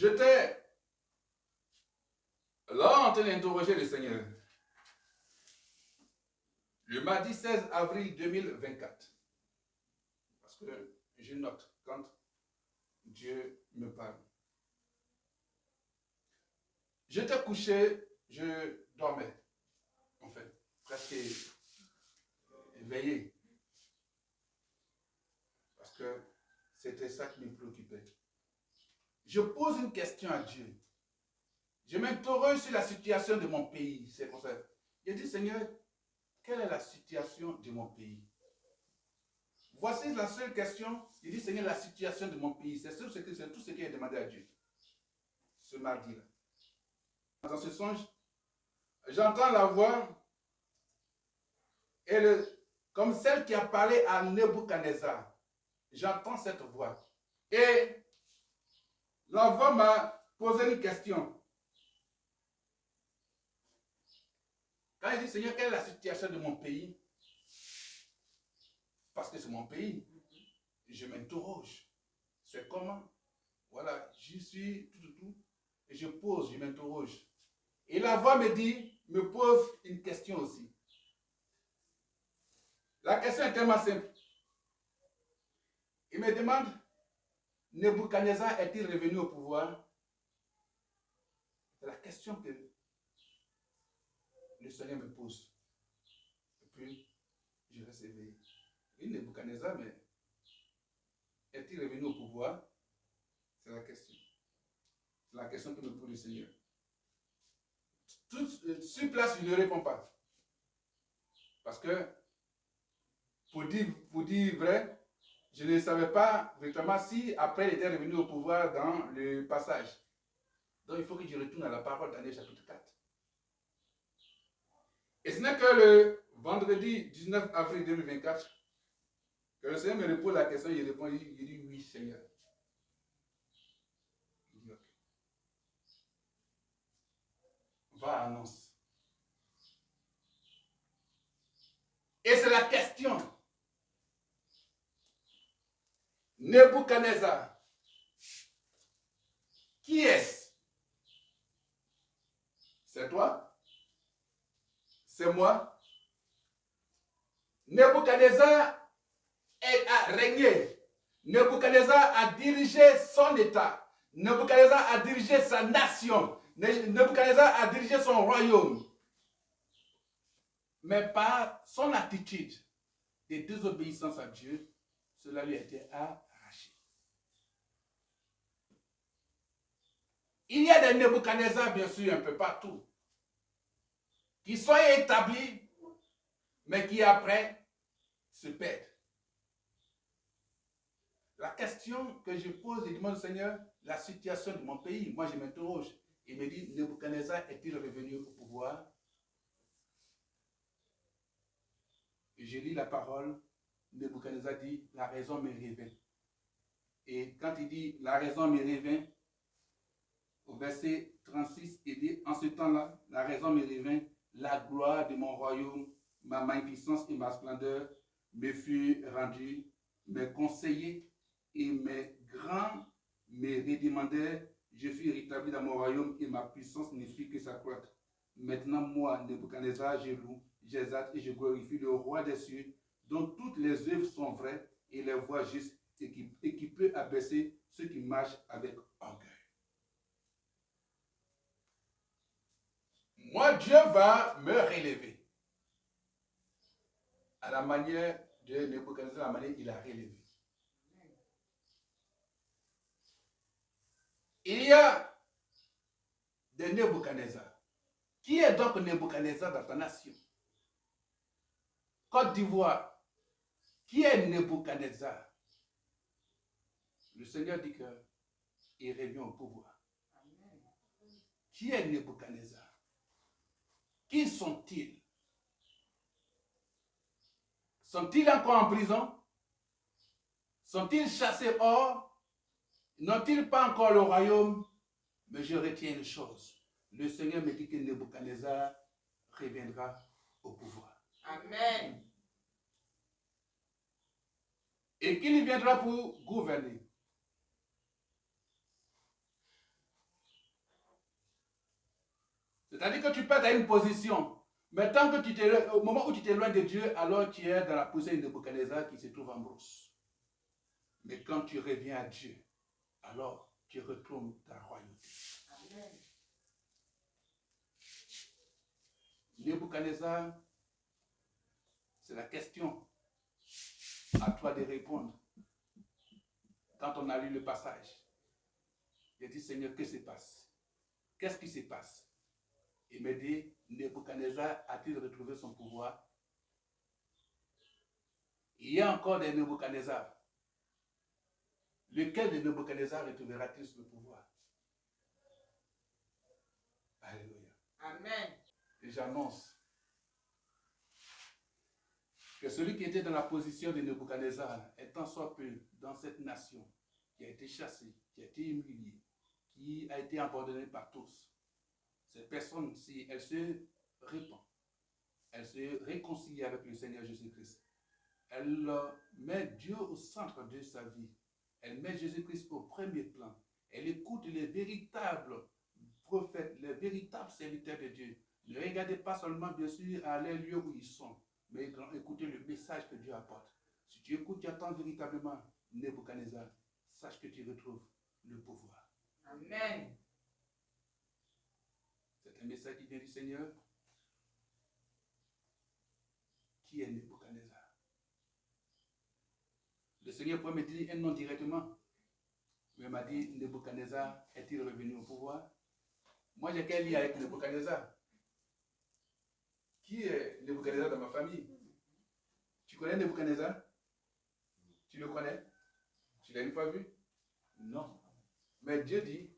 J'étais là en train d'interroger le Seigneur. Le mardi 16 avril 2024. Parce que je note quand Dieu me parle. J'étais couché, je dormais, en fait, presque éveillé. Parce que c'était ça qui me préoccupait. Je pose une question à Dieu. Je m'interroge sur la situation de mon pays. C'est pour ça. Je dis, Seigneur, quelle est la situation de mon pays? Voici la seule question. Je dis, Seigneur, la situation de mon pays. C'est tout ce que j'ai demandé à Dieu. Ce mardi-là. Dans ce songe, j'entends la voix et comme celle qui a parlé à Nebuchadnezzar. J'entends cette voix. Et la voix m'a posé une question. Quand il dit, Seigneur, quelle est la situation de mon pays? Parce que c'est mon pays. Je m'interroge. C'est comment? Voilà, j'y suis, tout. Et je pose, je m'interroge. Et la voix me pose une question aussi. La question est tellement simple. Il me demande, Nebuchadnezzar est-il revenu au pouvoir? C'est la question que le Seigneur me pose. Et puis, je reste éveillé. Et Nebuchadnezzar, mais est-il revenu au pouvoir? C'est la question. C'est la question que me pose le Seigneur. Sur place, je ne réponds pas. Parce que, pour dire vrai, je ne savais pas véritablement si après il était revenu au pouvoir dans le passage. Donc il faut que je retourne à la parole Daniel chapitre 4. Et ce n'est que le vendredi 19 avril 2024 que le Seigneur me pose la question, il répond, il dit oui Seigneur. Il dit ok. Va annonce. Et c'est la question. Nebuchadnezzar, qui est-ce? C'est toi? C'est moi? Nebuchadnezzar a régné. Nebuchadnezzar a dirigé son État. Nebuchadnezzar a dirigé sa nation. Nebuchadnezzar a dirigé son royaume. Mais par son attitude de désobéissance à Dieu, cela lui a été arraché. Il y a des Nebuchadnezzar, bien sûr, un peu partout, qui sont établis, mais qui après se perdent. La question que je pose, je demande au Seigneur, la situation de mon pays. Moi, je m'interroge. Il me dit, Nebuchadnezzar est-il revenu au pouvoir? Et je lis la parole. Nebuchadnezzar dit, la raison me revient. Et quand il dit, la raison me revient, au verset 36, il dit, en ce temps-là, la raison me revient, la gloire de mon royaume, ma magnificence et ma splendeur me furent rendues, mes conseillers et mes grands me redemandèrent, je fus rétabli dans mon royaume et ma puissance ne fit que s'accroître. Maintenant, moi, Nebuchadnezzar, je loue, j'exalte et je glorifie le roi des cieux, dont toutes les œuvres sont vraies et les voies justes et qui peut abaisser ceux qui marchent avec orgueil. Moi, Dieu va me relever. À la manière de Nebuchadnezzar, la manière il a relevé. Il y a des Nebuchadnezzar. Qui est donc Nebuchadnezzar dans ta nation? Côte d'Ivoire. Qui est Nebuchadnezzar? Le Seigneur dit qu'il revient au pouvoir. Qui est Nebuchadnezzar? Qui sont-ils? Sont-ils encore en prison? Sont-ils chassés hors? N'ont-ils pas encore le royaume? Mais je retiens une chose. Le Seigneur me dit que Nebuchadnezzar reviendra au pouvoir. Amen. Et qu'il viendra pour gouverner. C'est-à-dire que tu peux être à une position. Mais tant que au moment où tu t'éloignes de Dieu, alors tu es dans la position de Nebuchadnezzar qui se trouve en brousse. Mais quand tu reviens à Dieu, alors tu retournes ta royauté. Amen. Nebuchadnezzar, c'est la question à toi de répondre. Quand on a lu le passage, il a dit, Seigneur, que se passe? Qu'est-ce qui se passe? Il me dit, Nebuchadnezzar a-t-il retrouvé son pouvoir? Il y a encore des Nebuchadnezzar. Lequel de Nebuchadnezzar retrouvera-t-il le pouvoir? Alléluia. Amen. Et j'annonce que celui qui était dans la position de Nebuchadnezzar, étant soit peu dans cette nation, qui a été chassée, qui a été humiliée, qui a été abandonnée par tous, cette personne, si elle se répand, elle se réconcilie avec le Seigneur Jésus-Christ, elle met Dieu au centre de sa vie, elle met Jésus-Christ au premier plan, elle écoute les véritables prophètes, les véritables serviteurs de Dieu. Ne regardez pas seulement, bien sûr, à les lieux où ils sont, mais écoutez le message que Dieu apporte. Si tu écoutes, tu attends véritablement Nebuchadnezzar, sache que tu retrouves le pouvoir. Amen. C'est un message qui vient du Seigneur. Qui est Nebuchadnezzar? Le Seigneur peut me dire un nom directement. Mais il m'a dit, Nebuchadnezzar est-il revenu au pouvoir? Moi, j'ai qu'un lien avec Nebuchadnezzar. Qui est Nebuchadnezzar dans ma famille? Tu connais Nebuchadnezzar? Tu le connais? Tu l'as une fois vu? Non. Mais Dieu dit,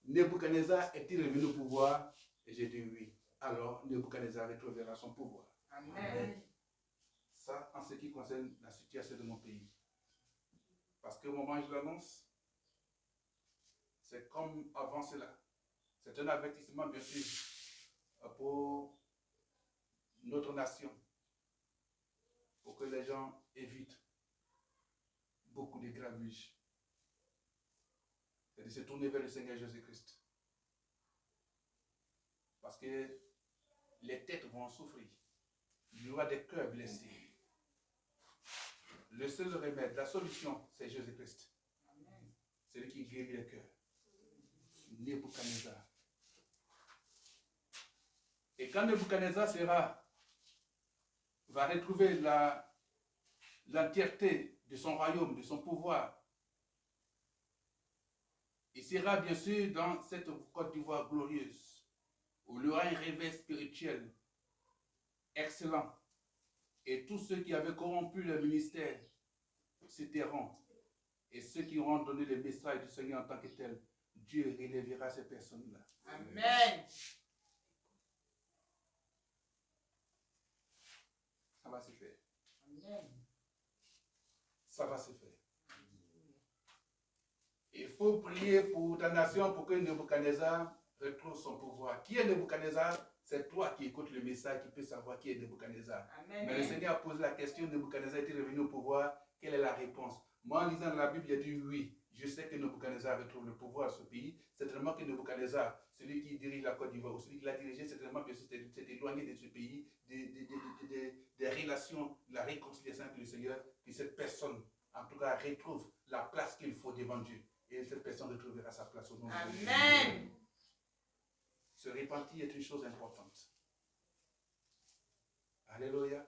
Nebuchadnezzar est-il revenu au pouvoir? Et j'ai dit oui. Alors, Nebuchadnezzar retrouvera son pouvoir. Amen. Ça, en ce qui concerne la situation de mon pays. Parce qu'au moment où je l'annonce, c'est comme avant cela. C'est un avertissement, bien sûr, pour notre nation. Pour que les gens évitent beaucoup de grabuges. C'est de se tourner vers le Seigneur Jésus-Christ. Parce que les têtes vont souffrir. Il y aura des cœurs blessés. Le seul remède, la solution, c'est Jésus-Christ. C'est lui qui guérit les cœurs. Nebuchadnezzar. Et quand Nebuchadnezzar va retrouver l'entièreté de son royaume, de son pouvoir, il sera bien sûr dans cette Côte d'Ivoire glorieuse, où il y aura un réveil spirituel excellent. Et tous ceux qui avaient corrompu le ministère se tairont. Et ceux qui auront donné le message du Seigneur en tant que tel, Dieu relèvera ces personnes-là. Amen. Ça va se faire. Amen. Ça va se faire. Il faut prier pour ta nation pour que Nebuchadnezzar retrouve son pouvoir. Qui est Nebuchadnezzar? C'est toi qui écoutes le message qui peut savoir qui est Nebuchadnezzar. Amen. Mais le Seigneur a posé la question, Nebuchadnezzar est-il revenu au pouvoir? Quelle est la réponse? Moi, en lisant dans la Bible, il a dit oui. Je sais que Nebuchadnezzar retrouve le pouvoir de ce pays. C'est tellement que Nebuchadnezzar, celui qui dirige la Côte d'Ivoire, ou celui qui l'a dirigé, c'est tellement que c'est éloigné de ce pays, des relations, de la réconciliation avec le Seigneur, que cette personne, en tout cas, retrouve la place qu'il faut devant Dieu. Et cette personne retrouvera sa place au nom de Dieu. Amen. Se repentir est une chose importante. Alléluia.